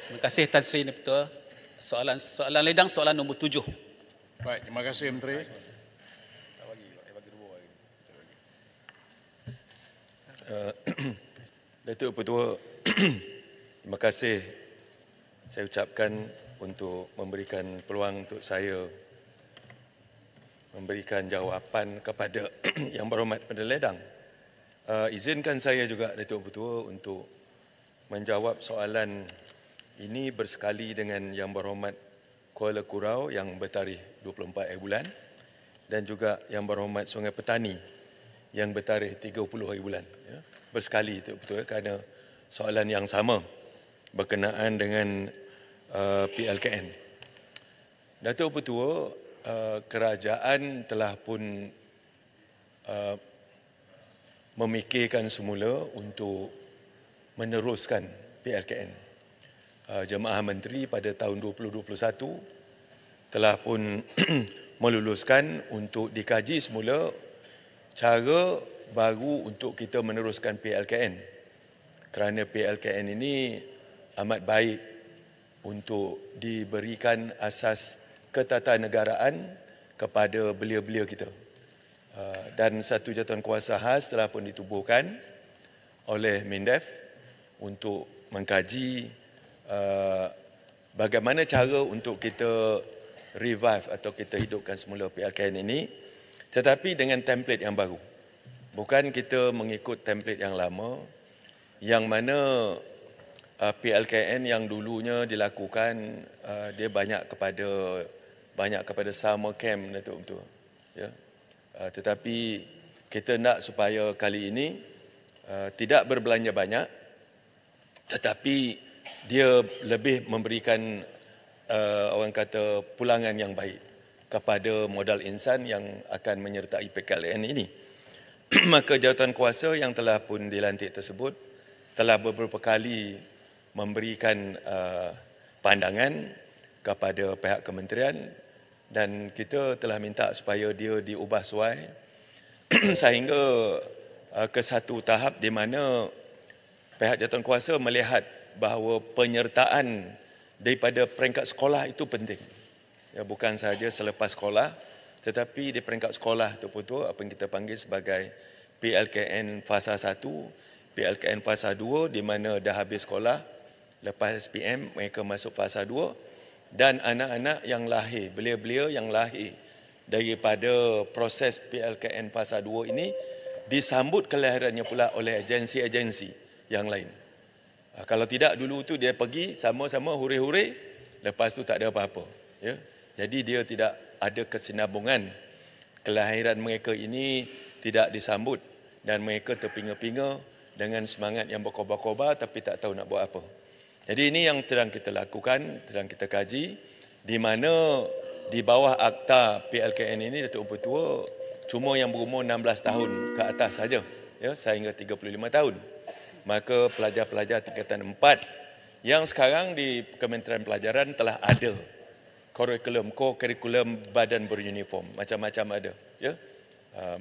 Terima kasih Tan Sri Ketua. Soalan ledang soalan nombor 7. Baik, terima kasih Menteri. Datuk Ketua, terima kasih saya ucapkan untuk memberikan peluang untuk saya memberikan jawapan kepada Yang Berhormat Menteri Ledang. Izinkan saya juga Datuk Ketua untuk menjawab soalan ini bersekali dengan Yang Berhormat Kuala Kurau yang bertarikh 24 bulan dan juga Yang Berhormat Sungai Petani yang bertarikh 30 bulan. Ya. Bersekali Datuk Ketua kerana soalan yang sama berkenaan dengan PLKN. Datuk Ketua, kerajaan telah pun memikirkan semula untuk meneruskan PLKN. Jemaah Menteri pada tahun 2021 telah pun meluluskan untuk dikaji semula cara baru untuk kita meneruskan PLKN. Kerana PLKN ini amat baik untuk diberikan asas ketatanegaraan kepada belia-belia kita. Dan satu jawatankuasa khas telah pun ditubuhkan oleh MINDEF untuk mengkaji bagaimana cara untuk kita revive atau kita hidupkan semula PLKN ini, tetapi dengan template yang baru. Bukan kita mengikut template yang lama, yang mana PLKN yang dulunya dilakukan dia banyak kepada summer camp, Datuk Ketua. Ya. Tetapi kita nak supaya kali ini tidak berbelanja banyak, tetapi dia lebih memberikan orang kata pulangan yang baik kepada modal insan yang akan menyertai PLKN ini. Maka jawatankuasa yang telah pun dilantik tersebut telah beberapa kali memberikan pandangan kepada pihak kementerian dan kita telah minta supaya dia diubah suai sehingga ke satu tahap di mana pihak jawatankuasa melihat bahawa penyertaan daripada peringkat sekolah itu penting. Ya, bukan sahaja selepas sekolah, tetapi di peringkat sekolah itu betul apa yang kita panggil sebagai PLKN fasa 1, PLKN fasa 2 di mana dah habis sekolah, lepas SPM mereka masuk fasa 2 dan anak-anak yang lahir, belia-belia yang lahir daripada proses PLKN fasa 2 ini disambut kelahirannya pula oleh agensi-agensi yang lain. Kalau tidak dulu tu dia pergi sama-sama huri-huri, lepas tu tak ada apa-apa. Ya? Jadi dia tidak ada kesinambungan. Kelahiran mereka ini tidak disambut dan mereka terpinga-pinga dengan semangat yang berkobar-kobar tapi tak tahu nak buat apa. Jadi ini yang sedang kita lakukan, sedang kita kaji, di mana di bawah akta PLKN ini Datuk Ketua cuma yang berumur 16 tahun ke atas saja, ya, sehingga 35 tahun. Maka pelajar-pelajar tingkatan 4 yang sekarang di Kementerian Pelajaran telah ada kurikulum badan beruniform, macam-macam ada, ya.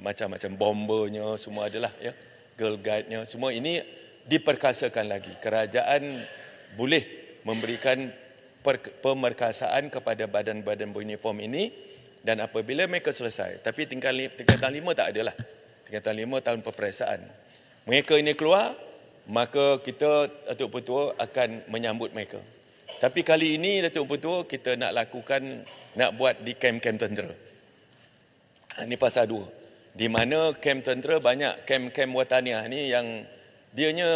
Macam-macam bombernya semua adalah, ya. Girl guide-nya semua ini diperkasakan lagi. Kerajaan boleh memberikan pemerkasaan kepada badan-badan beruniform ini dan apabila mereka selesai, tapi tingkatan 5 tak adalah. Tingkatan 5 tahun peperiksaan. Mereka ini keluar, maka kita Datuk Ketua akan menyambut mereka. Tapi kali ini Datuk Ketua kita nak lakukan, nak buat di kem-kem tentera. Ini fasa 2. Di mana kem tentera banyak kem-kem wataniah ni yang dianya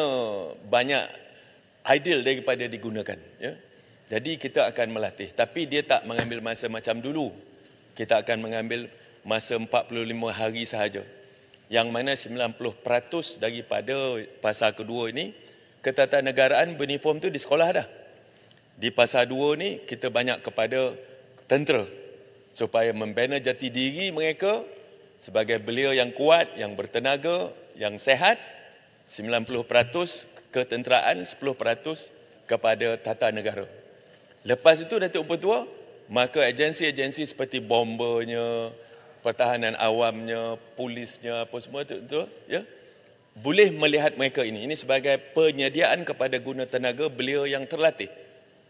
banyak ideal daripada digunakan. Ya? Jadi kita akan melatih. Tapi dia tak mengambil masa macam dulu. Kita akan mengambil masa 45 hari sahaja. Yang mana 90% daripada fasa kedua ini, ketatanegaraan beruniform tu di sekolah dah. Di fasa 2 ni, kita banyak kepada tentera. Supaya membina jati diri mereka sebagai belia yang kuat, yang bertenaga, yang sehat. 90% ketenteraan, 10% kepada tata negara. Lepas itu Datuk Ketua, maka agensi-agensi seperti bombernya, pertahanan awamnya, polisnya, apa semua itu, ya, boleh melihat mereka ini. Ini sebagai penyediaan kepada guna tenaga belia yang terlatih.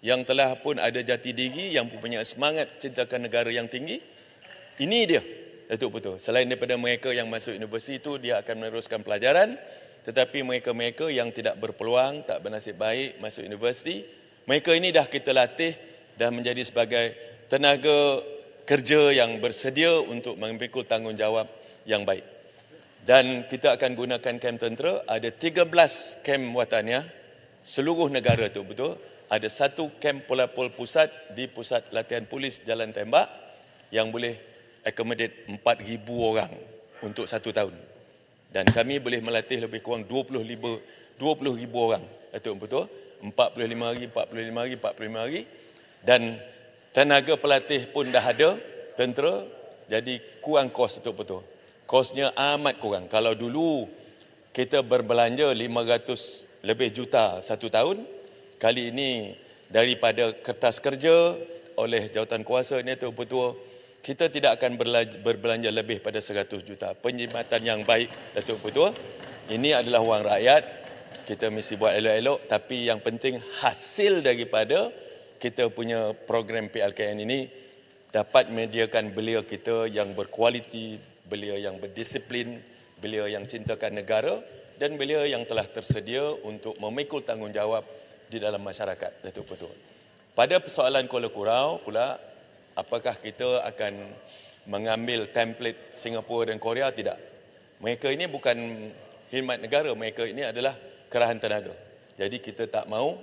yang telah pun ada jati diri, yang mempunyai semangat cintakan negara yang tinggi. Ini dia, Datuk Betul. Selain daripada mereka yang masuk universiti itu, dia akan meneruskan pelajaran. Tetapi mereka-mereka yang tidak berpeluang, tak bernasib baik masuk universiti, mereka ini dah kita latih, dah menjadi sebagai tenaga kerja yang bersedia untuk memikul tanggungjawab yang baik. Dan kita akan gunakan kem tentera, ada 13 kem wataniah, seluruh negara tu betul. Ada satu kem Polapol pusat di pusat latihan polis Jalan Tembak yang boleh accommodate 4,000 orang untuk 1 tahun. Dan kami boleh melatih lebih kurang 20,000 orang. Betul betul. 45 hari, 45 hari, 45 hari. Dan tenaga pelatih pun dah ada, tentera, jadi kurang kos betul-betul. Kosnya amat kurang. Kalau dulu kita berbelanja 500 lebih juta 1 tahun, kali ini daripada kertas kerja oleh jawatan kuasa ini betul-betul, kita tidak akan berbelanja lebih pada 100 juta. Penjimatan yang baik betul-betul. Ini adalah wang rakyat. Kita mesti buat elok-elok, tapi yang penting hasil daripada kita punya program PLKN ini dapat menyediakan belia kita yang berkualiti, belia yang berdisiplin, belia yang cintakan negara dan belia yang telah tersedia untuk memikul tanggungjawab di dalam masyarakat. Datuk Betul. Pada persoalan Kuala Kurau pula, apakah kita akan mengambil template Singapura dan Korea? Tidak. Mereka ini bukan khidmat negara, mereka ini adalah kerahan tenaga. Jadi kita tak mau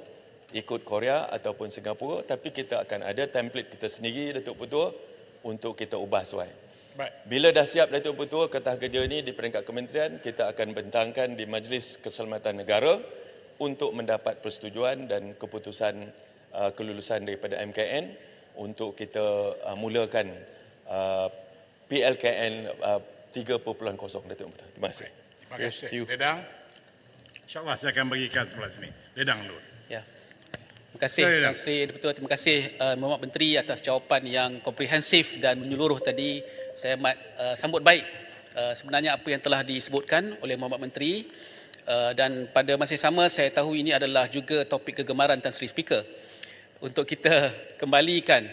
ikut Korea ataupun Singapura, tapi kita akan ada template kita sendiri, Datuk Betul, untuk kita ubah sesuai. Bila dah siap, Datuk Betul, kertas kerja ini di peringkat kementerian, kita akan bentangkan di Majlis Keselamatan Negara untuk mendapat persetujuan dan keputusan kelulusan daripada MKN untuk kita mulakan PLKN 3.0, Datuk Betul. Terima kasih. Terima kasih. Ledang. InsyaAllah saya akan bagikan sebelah sini. Ledang dulu. Ya. Terima kasih, Terima kasih, Betul. Terima kasih Muhammad Menteri atas jawapan yang komprehensif dan menyeluruh tadi. Saya amat sambut baik sebenarnya apa yang telah disebutkan oleh Muhammad Menteri, dan pada masa yang sama saya tahu ini adalah juga topik kegemaran Tan Sri Speaker untuk kita kembalikan,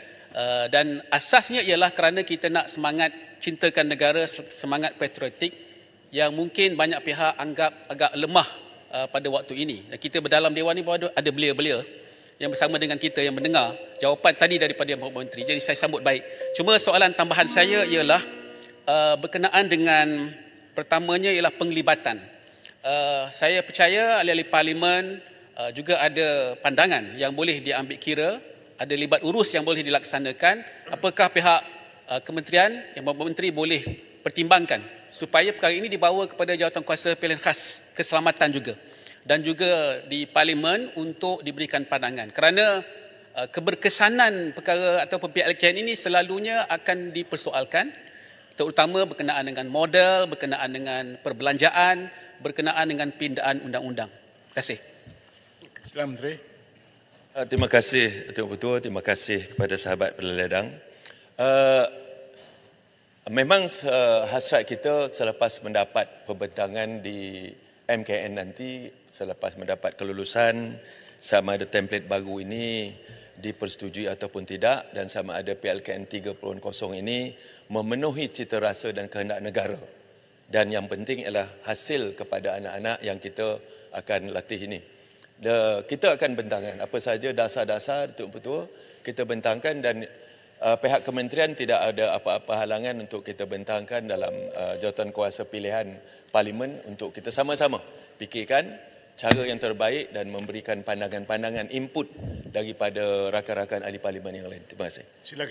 dan asasnya ialah kerana kita nak semangat cintakan negara, semangat patriotik yang mungkin banyak pihak anggap agak lemah pada waktu ini. Dan kita berdalam Dewan ni pun ada belia-belia yang bersama dengan kita yang mendengar jawapan tadi daripada Muhammad Menteri. Jadi saya sambut baik. Cuma soalan tambahan saya ialah berkenaan dengan pertamanya ialah penglibatan. Saya percaya ahli-ahli parlimen juga ada pandangan yang boleh diambil kira, ada libat urus yang boleh dilaksanakan. Apakah pihak kementerian yang Muhammad Menteri boleh pertimbangkan supaya perkara ini dibawa kepada Jawatankuasa Pilihan Khas Keselamatan juga, dan juga di parlimen untuk diberikan pandangan, kerana keberkesanan perkara ataupun PLKN ini selalunya akan dipersoalkan, terutama berkenaan dengan modal, berkenaan dengan perbelanjaan, berkenaan dengan pindaan undang-undang. Terima kasih. Selamat Menteri. Terima kasih, Datuk Betul. Terima kasih kepada sahabat Peledang. Memang hasrat kita selepas mendapat pembentangan di MKN nanti, selepas mendapat kelulusan, sama ada template baru ini dipersetujui ataupun tidak, dan sama ada PLKN 3.0 ini memenuhi cita rasa dan kehendak negara. Dan yang penting ialah hasil kepada anak-anak yang kita akan latih ini. Kita akan bentangkan apa sahaja dasar-dasar betul-betul kita bentangkan, dan pihak kementerian tidak ada apa-apa halangan untuk kita bentangkan dalam Jawatankuasa Pilihan Parlimen untuk kita sama-sama fikirkan cara yang terbaik dan memberikan pandangan-pandangan input daripada rakan-rakan ahli parlimen yang lain. Terima kasih. Sila